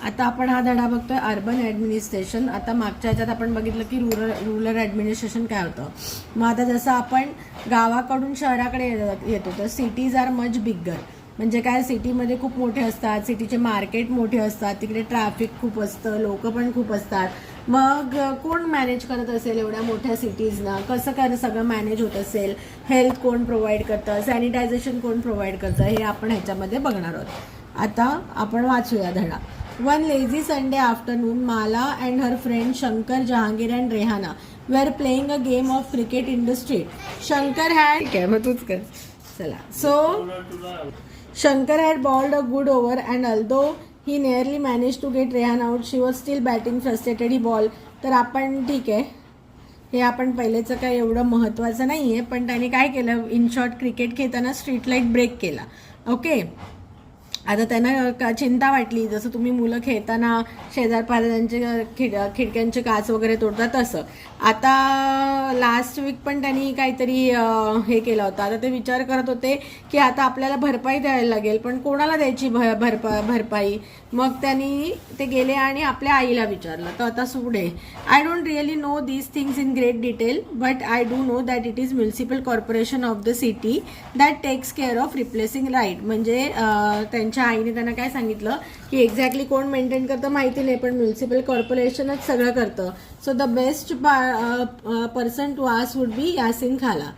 आता आपण हा धडा बघतोय अर्बन ॲडमिनिस्ट्रेशन. आता मागच्या ह्याच्यात आपण बघितलं की रुरल ॲडमिनिस्ट्रेशन काय होतं. मग आता जसं आपण गावाकडून शहराकडे येतो तर सिटीज आर मच बिगर. म्हणजे काय, सिटीमध्ये खूप मोठे असतात, सिटीचे मार्केट मोठे असतात, तिकडे ट्रॅफिक खूप असतं, लोक पण खूप असतात. मग कोण मॅनेज करत असेल एवढ्या मोठ्या सिटीजना, कसं सगळं मॅनेज होत असेल, हेल्थ कोण प्रोव्हाइड करतं, सॅनिटायझेशन कोण प्रोव्हाइड करतं, हे आपण ह्याच्यामध्ये बघणार आहोत. आता आपण वाचूया धडा. One lazy Sunday afternoon, Mala and her friend Shankar, Jahangir and Rehana were playing a game of cricket in the street. Shankar had So Shankar had bowled a good over, and although he nearly managed to get Rehana out, she was still batting frustrated. He ball. तर आपण ठीक आहे, हे आपण पहिलेचं काय एवढं महत्त्वाचं नाही आहे, पण त्याने काय केलं, इन शॉर्ट क्रिकेट खेळताना स्ट्रीट लाईट ब्रेक केला. ओके, आता त्यांना चिंता वाटली, जसं तुम्ही मुलं खेळताना शेजार पाजारांचे खिडक्यांचे काच वगैरे तोडतात तसं. आता लास्ट वीक पण त्यांनी काहीतरी हे केलं होतं. आता ते विचार करत होते की आता आपल्याला भरपाई द्यायला लागेल, पण कोणाला द्यायची भरपाई. मग त्यांनी ते गेले आणि आपल्या आईला विचारलं. तर आता सुडे, I don't really know these things in great detail, but I do know that it is municipal corporation of the city that takes care of replacing light. म्हणजे त्यांच्या आईने त्यांना काय सांगितलं की एक्झॅक्टली कोण मेंटेन करतं माहिती नाही, पण म्युन्सिपल कॉर्पोरेशनच सगळं करतं. So the best person to ask would be Yasin खाला.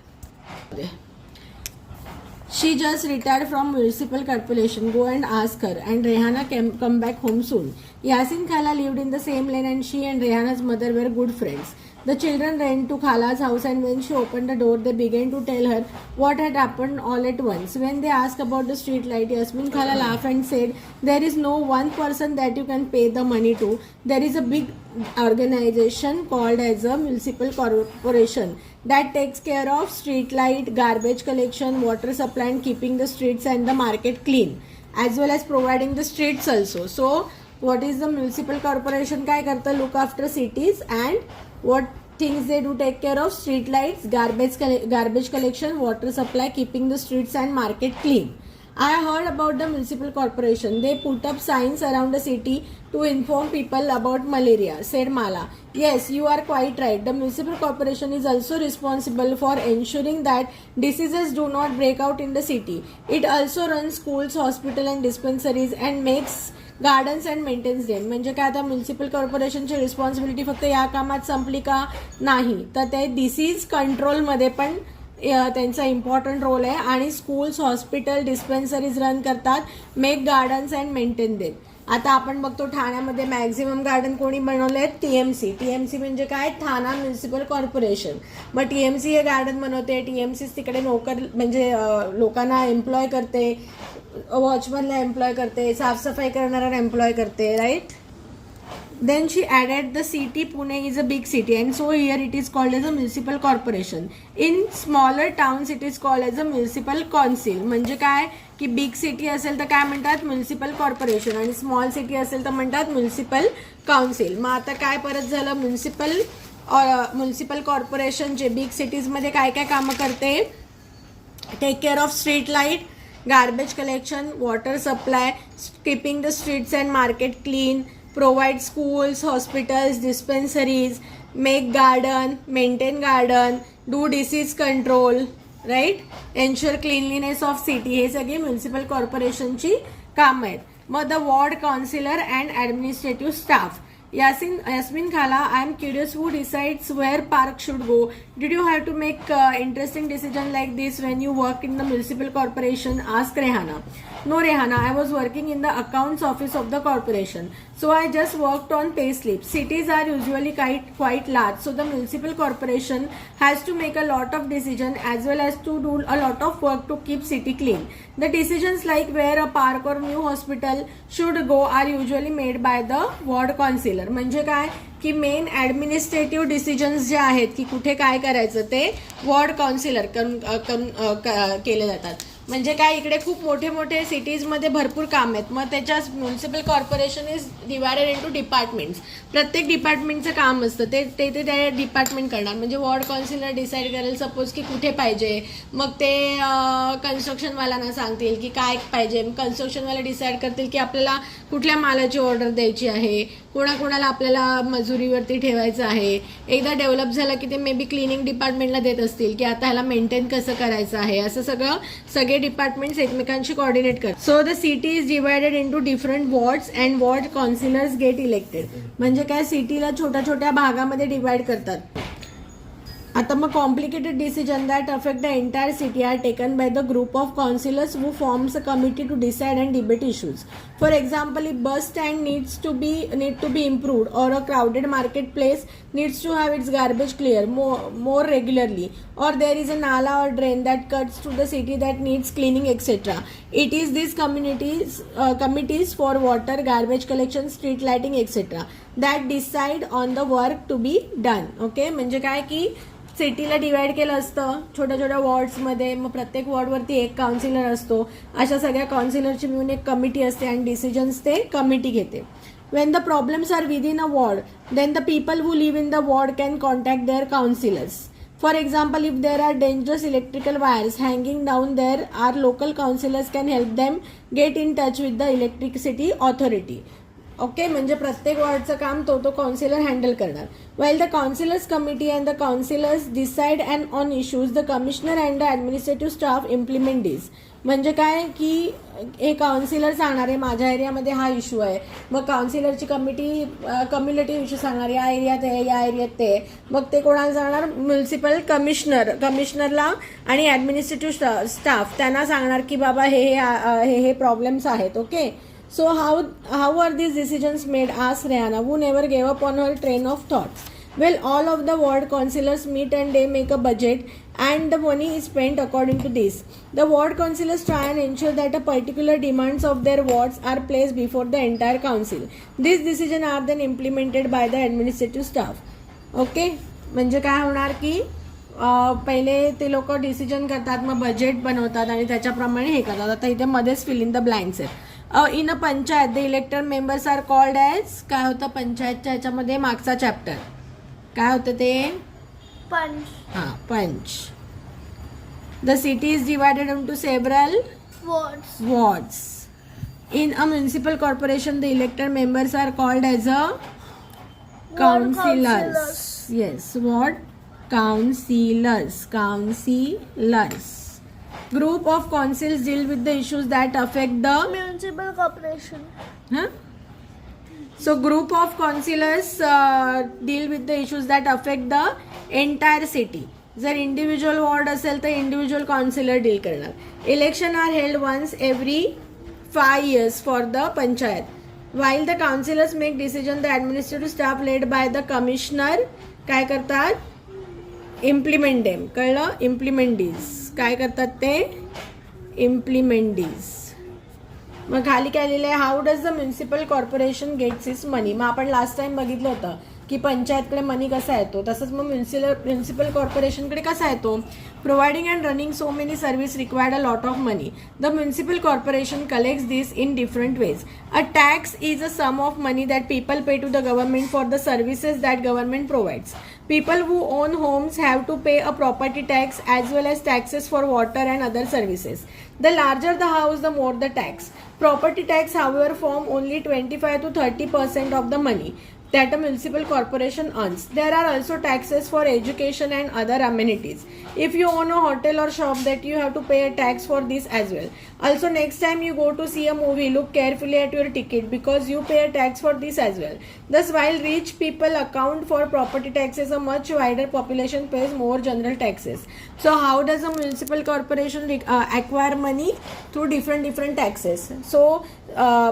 She just retired from municipal corporation. Go and ask her. And Rehana come back home soon. Yasin Khala lived in the same lane, and she and Rehana's mother were good friends. The children ran to Khala's house, and when she opened the door, they began to tell her what had happened all at once. When they asked about the street light, Yasmin Khala laughed and said, "There is no one person that you can pay the money to. There is a big organization called as a municipal corporation that takes care of street light, garbage collection, water supply, and keeping the streets and the market clean, as well as providing the streets also." So what is the municipal corporation? काय करतं? Look after cities, and what things they do? Take care of street lights, garbage collection, water supply, keeping the streets and market clean. I heard about the municipal corporation. They put up signs around the city to inform people about malaria, said Mala. Yes, you are quite right. The municipal corporation is also responsible for ensuring that diseases do not break out in the city. It also runs schools, hospitals and dispensaries, and makes gardens and maintains them. म्हणजे काय, आता municipal कॉर्पोरेशनची responsibility फक्त या कामात संपली का? नाही, तर ते डिसीज कंट्रोलमध्ये पण त्यांचा इम्पॉर्टंट रोल आहे. आणि स्कूल्स, हॉस्पिटल, डिस्पेन्सरीज रन करतात, मेक गार्डन्स अँड मेंटेन देत. आता आपण बघतो ठाण्यामध्ये मॅक्झिमम गार्डन कोणी बनवले आहेत? टीएमसी. टीएमसी म्हणजे काय? Thane municipal corporation. मग टीएमसी हे गार्डन बनवते, टीएमसी तिकडे नोकर म्हणजे लोकांना एम्प्लॉय करते, वॉचमनला एम्प्लॉय करते, साफसफाई करणाऱ्यांना एम्प्लॉय करते, right. Then she added, the city Pune is a big city, and so here it is called as a municipal corporation. In smaller towns it is called as a municipal council. म्हणजे काय की big city असेल तर काय म्हणतात? Municipal corporation, आणि small city असेल तर म्हणतात म्युन्सिपल काउन्सिल. मग आता काय परत झालं? म्युन्सिपल कॉर्पोरेशन जे बिग सिटीजमध्ये काय काय कामं करते? Take care of street light, garbage collection, water supply, keeping the streets and market clean, provide schools, hospitals, dispensaries, make garden, maintain garden, do disease control, right, ensure cleanliness of city. हे सगळे municipal कॉर्पोरेशनची कामं आहेत. मग the ward councillor and administrative staff. Yasmin Khala, I am curious, who decides where park should go? Did you have to make interesting decision like this when you work in the municipal corporation? Ask Rehana. No, Rehana, I was working in the accounts office of the corporation, so I just worked on pay slips. Cities are usually quite large, so the municipal corporation has to make a lot of decision as well as to do a lot of work to keep city clean. The decisions like where a park or new hospital should go are usually made by the ward councillor. म्हणजे काय की main administrative decisions जे आहेत की कुठे काय करायचं ते ward counsellor केले जातात. म्हणजे काय इकडे खूप मोठे मोठे सिटीजमध्ये भरपूर काम आहेत. मग त्याच्या municipal corporation is divided into departments. प्रत्येक डिपार्टमेंटचं काम असतं ते ते त्या डिपार्टमेंट करणार. म्हणजे वॉर्ड काउन्सिलर डिसाईड करेल सपोज की कुठे पाहिजे, मग ते कन्स्ट्रक्शनवाल्यांना सांगतील की काय पाहिजे, कन्स्ट्रक्शनवाले डिसाईड करतील की आपल्याला कुठल्या मालाची ऑर्डर द्यायची आहे, कोणाकोणाला आपल्याला मजुरीवरती ठेवायचं आहे. एकदा डेव्हलप झालं की ते मे बी क्लिनिंग डिपार्टमेंटला देत असतील की आता ह्याला मेंटेन कसं करायचं आहे. असं सगळे डिपार्टमेंट्स एकमेकांशी कोऑर्डिनेट करतात. So the city is divided into different wards and ward councillors get elected. म्हणजे काय सिटीला छोट्या छोट्या भागामध्ये डिवाइड करतात. आता मग complicated decision that affect the entire city are taken by the group of councillors who forms a committee to decide and debate issues. For example, if bus stand need to be improved or a crowded marketplace needs to have its garbage clear more regularly, or there is a nala or drain that cuts to the city that needs cleaning, etc. It is these committees for water, garbage collection, street lighting, etc. that decide on the work to be done. Okay, म्हणजे काय की सिटीला divide केलं असतं छोट्या छोट्या वॉर्ड्समध्ये. मग प्रत्येक वॉर्डवरती एक counsellor असतो. अशा सगळ्या काउन्सिलरची मिळून एक कमिटी असते आणि डिसिजन्स ते कमिटी घेते. When the problems are within a ward, then the people who live in the ward can contact their councillors. For example, if there are dangerous electrical wires hanging down there, our local councillors can help them get in touch with the electricity authority. Okay, म्हणजे प्रत्येक वॉर्डचं काम तो counsellor handle करणार. वाईल the counsellors committee and the counsellors decide and on issues, the commissioner and the administrative staff implement this. म्हणजे काय की हे counsellor सांगणार आहे माझ्या एरियामध्ये हा इश्यू आहे, मग काउन्सिलरची कम्युनिटिव्ह इश्यू सांगणार या एरियात आहे या एरियात ते. मग ते कोणाला सांगणार, म्युन्सिपल कमिशनरला आणि ॲडमिनिस्ट्रेटिव्ह स्टाफ त्यांना सांगणार की बाबा हे प्रॉब्लेम्स आहेत. Okay, so how are these decisions made? Asked Rehana, who never gave up on her train of thoughts. Well, all of the ward councillors meet and they make a budget and the money is spent according to this. The ward councillors try and ensure that the particular demands of their wards are placed before the entire council. These decisions are then implemented by the administrative staff. Okay, म्हणजे काय होणार की पहिले ते लोक decision करतात, मग budget बनवतात आणि त्याच्याप्रमाणे हे करतात. आता इथे मध्येच फिल इन द ब्लँक्स आहेत. In a panchayat the elected members are called as, काय होतं पंचायतच्या ह्याच्यामध्ये मागचा चॅप्टर काय होतं ते पंच. हां, panch. The city is divided into several wards. In a municipal corporation the elected members are called as a councillors. Yes, ward councillors. Group of councils deal with the issues that affect the municipal corporation. So group of councillors deal with the issues that affect the entire city. जर individual ward असेल तर individual councillor deal करणार. Election are held once every 5 years for the panchayat. While the councillors make decision, the administrative staff led by the commissioner काय करतात, implement them. कळलं, implement these काय करतात ते इम्प्लिमेंट डीज. मग खाली काय लिहिलं आहे, how does the municipal corporation gets its money. मग आपण लास्ट टाइम बघितलं होतं की पंचायतकडे मनी कसा येतो, तसंच मग म्युन्सिपल कॉर्पोरेशनकडे कसा येतो. Providing and running so many service required a lot of money. The municipal corporation collects this in different ways. A tax is a sum of money that people pay to the government for the services that government provides. People who own homes have to pay a property tax as well as taxes for water and other services. The larger the house, the more the tax. Property tax, however, form only 25 to 30% of the money that a municipal corporation earns. There are also taxes for education and other amenities. If you own a hotel or shop, that you have to pay a tax for this as well. Also, next time you go to see a movie, look carefully at your ticket because you pay a tax for this as well. Thus, while rich people account for property taxes, a much wider population pays more general taxes. So, how does a municipal corporation acquire money? Through different taxes. So,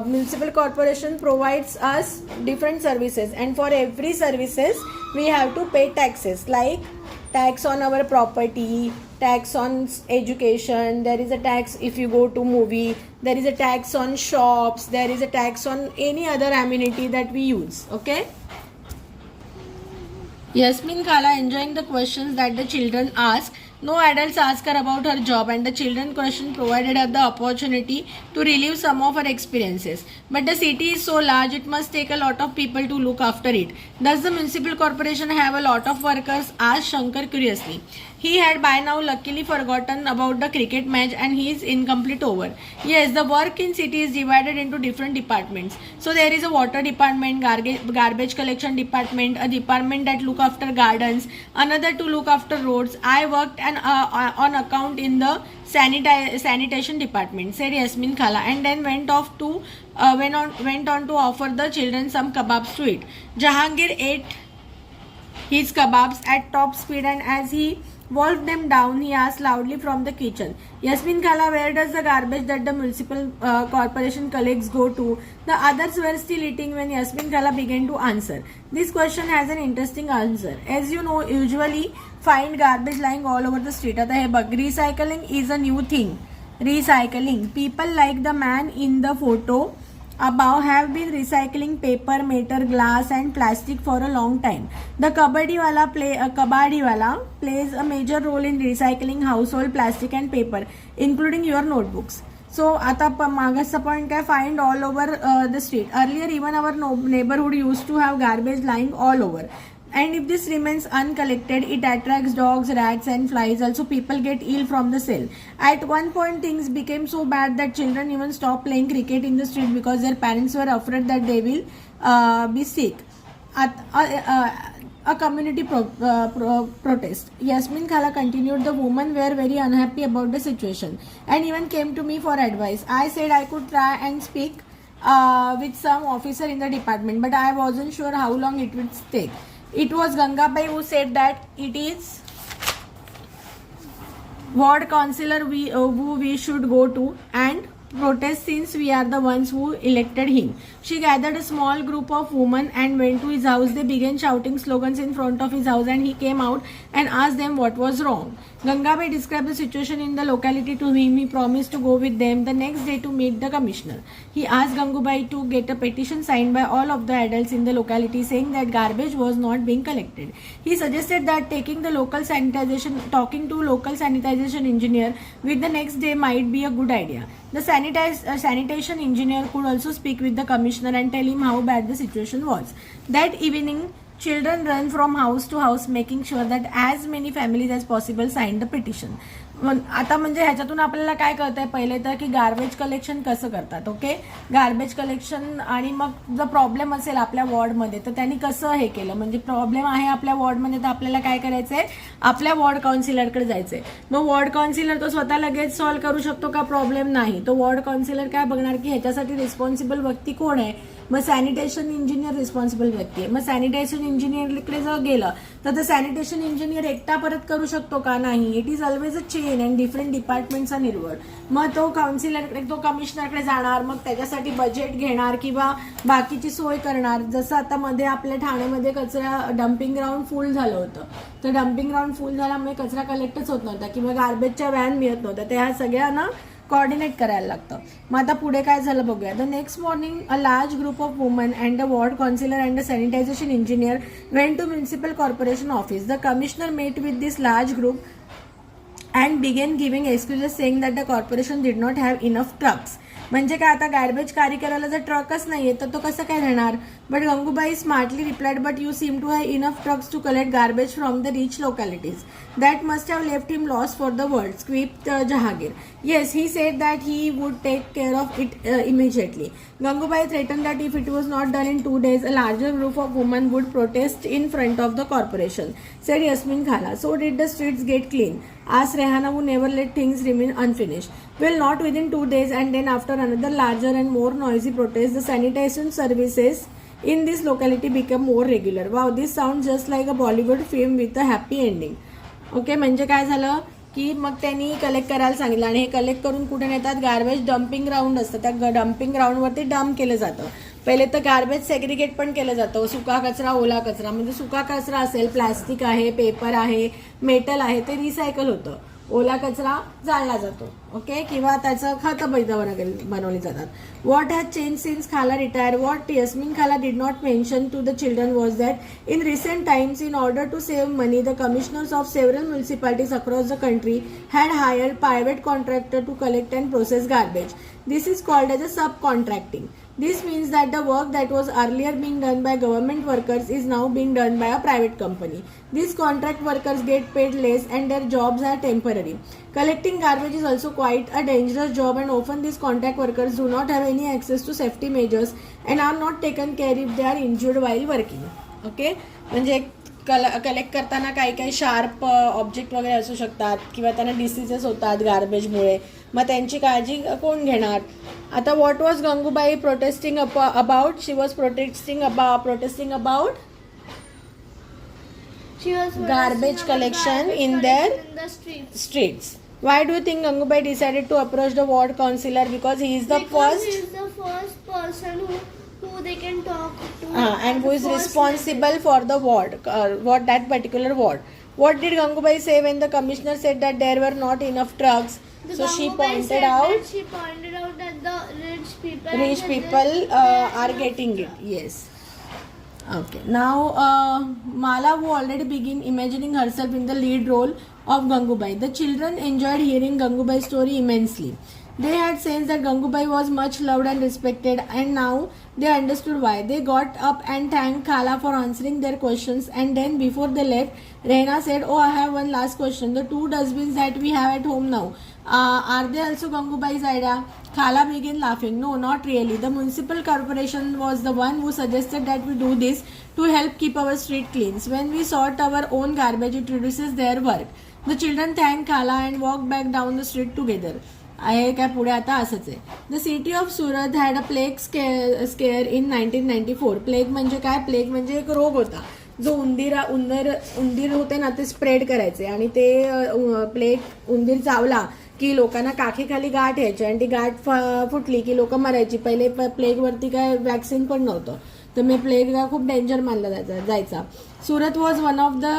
municipal corporation provides us different services, and for every services we have to pay taxes, like tax on our property, tax on education, there is a tax if you go to movie, there is a tax on shops, there is a tax on any other amenity that we use. Okay, Yasmin Kala enjoying the questions that the children ask. No adults ask her about her job, and the children question provided her the opportunity to relive some of her experiences. But the city is so large, it must take a lot of people to look after it. Does the municipal corporation have a lot of workers? Asked Shankar curiously. He had by now luckily forgotten about the cricket match and his incomplete over. Yes, the work in city is divided into different departments. So there is a water department, garbage collection department, a department that look after gardens, another to look after roads. I worked on account in the sanitation department, said Yasmin Khala, and then went on to offer the children some kebabs to eat. Jahangir ate his kebabs at top speed, and as he wolfed them down, he asked loudly from the kitchen, Yasmin Khala, where does the garbage that the municipal corporation collects go to? The others were still eating when Yasmin Khala began to answer. This question has an interesting answer. As you know, usually find garbage lying all over the street. आता हे बघ, recycling is a new thing. Recycling. People like the man in the photo above have been recycling paper, metal, glass and plastic for a long time. The kabadiwala plays a major role in recycling household plastic and paper, including your notebooks. So आता मागचा point काय, find all over the street. Earlier even our neighborhood used to have garbage lying all over. And if this remains uncollected, it attracts dogs, rats and flies. Also, people get ill from the smell. At one point, things became so bad that children even stopped playing cricket in the street because their parents were afraid that they will be sick. A community protest. Yasmin Khala continued, the women were very unhappy about the situation and even came to me for advice. I said I could try and speak with some officer in the department, but I wasn't sure how long it would take. It was Gangabai who said that it is ward councillor who we should go to and protest since we are the ones who elected him. She gathered a small group of women and went to his house. They began shouting slogans in front of his house and he came out and asked them what was wrong. Gangabai described the situation in the locality to him. He promised to go with them the next day to meet the commissioner. He asked Gangubai to get a petition signed by all of the adults in the locality saying that garbage was not being collected. He suggested that talking to local sanitization engineer with the next day might be a good idea. The sanitation engineer could also speak with the commissioner and tell him how bad the situation was. That evening, children ran from house to house making sure that as many families as possible signed the petition. आता म्हणजे ह्याच्यातून आपल्याला काय कळतंय, पहिले तर की garbage collection कसं करतात. ओके, गार्बेज कलेक्शन आणि मग जर प्रॉब्लेम असेल आपल्या वॉर्डमध्ये तर त्यांनी कसं हे केलं, म्हणजे प्रॉब्लेम आहे आपल्या वॉर्डमध्ये तर आपल्याला काय करायचंय, आपल्या वॉर्ड काउन्सिलरकडे जायचंय. मग वॉर्ड काउन्सिलर तो स्वतः लगेच सॉल्व्ह करू शकतो का, प्रॉब्लेम नाही. तो वॉर्ड काउन्सिलर काय बघणार की ह्याच्यासाठी रिस्पॉन्सिबल व्यक्ती कोण आहे, मग सॅनिटेशन इंजिनियर रिस्पॉन्सिबल व्यक्ती आहे. मग सॅनिटेशन इंजिनियरकडे जर गेलं तर सॅनिटेशन इंजिनियर एकटा परत करू शकतो का, नाही. It is always a chain and different departments are involved. मग तो काउन्सिलरकडे, तो कमिशनरकडे जाणार, मग त्याच्यासाठी बजेट घेणार किंवा बाकीची सोय करणार. जसं आता मध्ये आपल्या ठाण्यामध्ये कचरा डम्पिंग ग्राउंड फुल झालं होतं, तर डम्पिंग ग्राउंड फुल झाल्यामुळे कचरा कलेक्टच होत नव्हता किंवा गार्बेजच्या व्हॅन मिळत नव्हत्या. त्या ह्या सगळ्यांना कोऑर्डिनेट करायला लागतं. मग आता पुढे काय झालं बघूया. The next morning a large group of woman and the ward councillor and the sanitisation engineer went to municipal corporation office. The commissioner met with this large group and began giving excuses saying that the corporation did not have enough trucks. म्हणजे काय, आता garbage carry करायला जर ट्रकच नाहीये तर तो कसं काय राहणार. But Gangubai smartly replied, but you seem to have enough trucks to collect garbage from the rich localities. That must have left him loss for the world, quipped Jahangir. Yes, he said that he would take care of it immediately. Gangubai threatened that if it was not done in 2 days, a larger group of women would protest in front of the corporation, said Yasmin Khala. So did the streets get clean? Asked Rehana, who never let things remain unfinished. Well, not within 2 days, and then after another larger and more noisy protest, the sanitation services in this locality became more regular. Wow, this sounds just like a Bollywood film with a happy ending. Okay, म्हणजे काय झालं की मग त्यांनी collect करायला सांगितलं आणि हे collect करून कुठे नेतात, गार्बेज डम्पिंग ग्राउंड असतं, त्या डम्पिंग ग्राउंडवरती डम्प केलं जातं. पहिले तर गार्बेज सेग्रिगेट पण केलं जातं, सुका कचरा, ओला कचरा. म्हणजे सुका कचरा असेल, प्लास्टिक आहे, पेपर आहे, मेटल आहे, ते रिसायकल होतं. ओला कचरा जाळला जातो. ओके, किंवा त्याचं खतं बनवली जातात. What has change since khala retire? What Yasmin Khala did not mention to the children was that in recent times in order to save money the commissioners of several municipalities across the country had hired private contractor to collect and process garbage. This is called as a subcontracting. This means that the work that was earlier being done by government workers is now being done by a private company. These contract workers get paid less and their jobs are temporary. Collecting garbage is also quite a dangerous job, and often these contract workers do not have any access to safety measures and are not taken care if they are injured while working. Okay, म्हणजे collect करताना काही sharp object वगैरे असू शकतात किंवा त्यांना diseases होतात गार्बेजमुळे, मग त्यांची काळजी कोण घेणार? आता what was Gangubai protesting about? She was protesting about garbage collection in their streets. Why do you think Gangubai decided to approach the ward councillor? Because he is the Because he is the first person who they can talk to. And who is responsible for the ward, that particular ward. What did Gangubai say when the commissioner said that there were not enough trucks? So she pointed out that the rich people are getting it. Yes. Okay. Now, Mala who already began imagining herself in the lead role of Gangubai. The children enjoyed hearing Gangubai's story immensely. They had sensed that Gangubai was much loved and respected, and now they understood why. They got up and thanked Khala for answering their questions, and then before they left, Rehna said, "Oh, I have one last question. The 2 dustbins that we have at home now, are they also Gangubai's idea?" Khala began laughing. "No, not really. The municipal corporation was the one who suggested that we do this to help keep our street clean. When we sort our own garbage, it reduces their work." The children thanked Khala and walked back down the street together. आहे काय पुढे आता असंच आहे. The city of Surat had a plague scare in 1994. Plague म्हणजे काय? Plague म्हणजे एक रोग होता जो उंदीर होते ना, ते स्प्रेड करायचे, आणि ते प्लेग उंदीर चावला की लोकांना काखेखाली गाठ यायची आणि ती गाठ फुटली की लोक मरायची. पहिले प्लेगवरती काय वॅक्सिन पण नव्हतं, तर मी प्लेगला खूप डेंजर मानला जायचा. Surat was one of the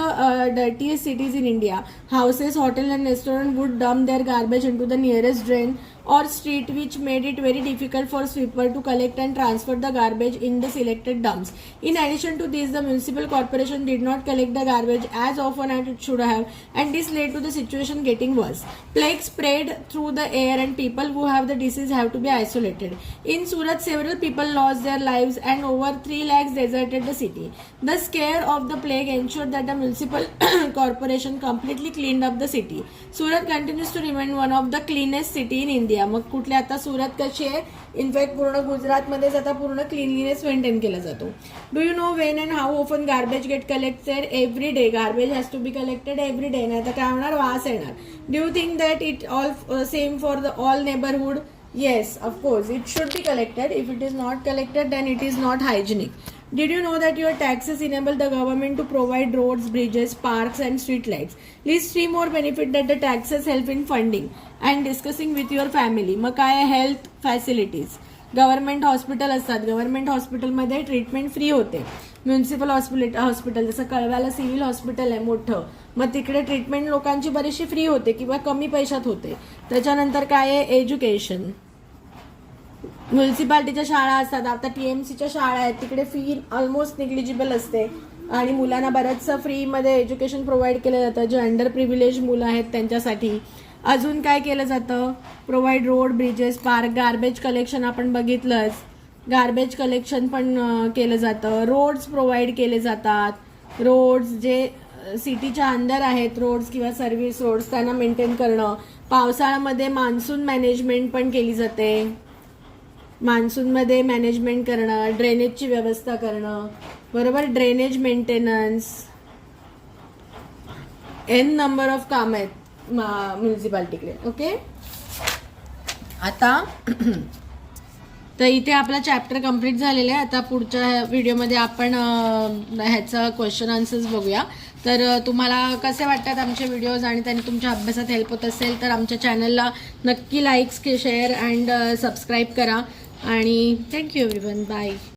dirtiest cities in India. Houses, hotels and restaurants would dump their garbage into the nearest drain or street, which made it very difficult for sweeper to collect and transfer the garbage in the selected dumps. In addition to this, the municipal corporation did not collect the garbage as often as it should have, and this led to the situation getting worse. Plague spread through the air and people who have the disease have to be isolated. In Surat, several people lost their lives and over 3 lakhs deserted the city. The scare of the plague ensured that the municipal corporation completely cleaned up the city. Surat continues to remain one of the cleanest city in India. मग कुठले आता सुरत कशी आहे? In fact पूर्ण गुजरातमध्येच आता पूर्ण cleanliness maintain केला जातो. Do you know when and how often garbage get collected? Every day. Garbage has to be collected every day, नाही तर काय होणार? वास येणार. Do you think that it all same for the all neighbourhood? Yes, of course. It should be collected. If it is not collected, then it is not hygienic. Did you know that your taxes enable the government to provide roads, bridges, parks and street lights? List 3 more benefits that the taxes help in funding and discussing with your family. मग काय? Health facilities. Government hospital असतात. Government हॉस्पिटलमध्ये treatment free होते. Municipal hospital जसं कळव्याला civil hospital आहे मोठं, मग तिकडे treatment लोकांची बरीचशी फ्री होते किंवा कमी पैशात होते. त्याच्यानंतर काय आहे? एज्युकेशन. म्युन्सिपाल्टीच्या शाळा असतात. आता TMCच्या शाळा आहेत, तिकडे फी ऑलमोस्ट निग्लिजिबल असते आणि मुलांना बरंचसं फ्रीमध्ये एज्युकेशन प्रोव्हाइड केलं जातं. जे अंडर प्रिव्हिलेज मुलं आहेत त्यांच्यासाठी. अजून काय केलं जातं? Provide road, bridges, park. Garbage collection आपण बघितलंच. गार्बेज कलेक्शन पण केलं जातं. रोड्स प्रोव्हाइड केले जातात. रोड्स जे सिटीच्या अंदर आहेत, रोड्स किंवा सर्व्हिस रोड्स, त्यांना मेंटेन करणं. पावसाळ्यामध्ये मान्सून मॅनेजमेंट पण केली जाते. मान्सूनमध्ये मॅनेजमेंट करणं, ड्रेनेजची व्यवस्था करणं, बरोबर. Drainage maintenance, an number of काम आहेत म्युन्सिपाल्टीकडे. ओके, आता तर इथे आपला चॅप्टर कंप्लीट झालेला आहे. आता पुढच्या व्हिडिओमध्ये आपण ह्याचं क्वेश्चन आन्सर्स बघूया. तर तुम्हाला कसे वाटतात आमचे व्हिडिओज आणि त्यांनी तुमच्या अभ्यासात हेल्प होत असेल तर आमच्या चॅनलला नक्की लाईक्स, शेअर अँड सबस्क्राईब करा. आणि थँक्यू एव्हरीवन. बाय.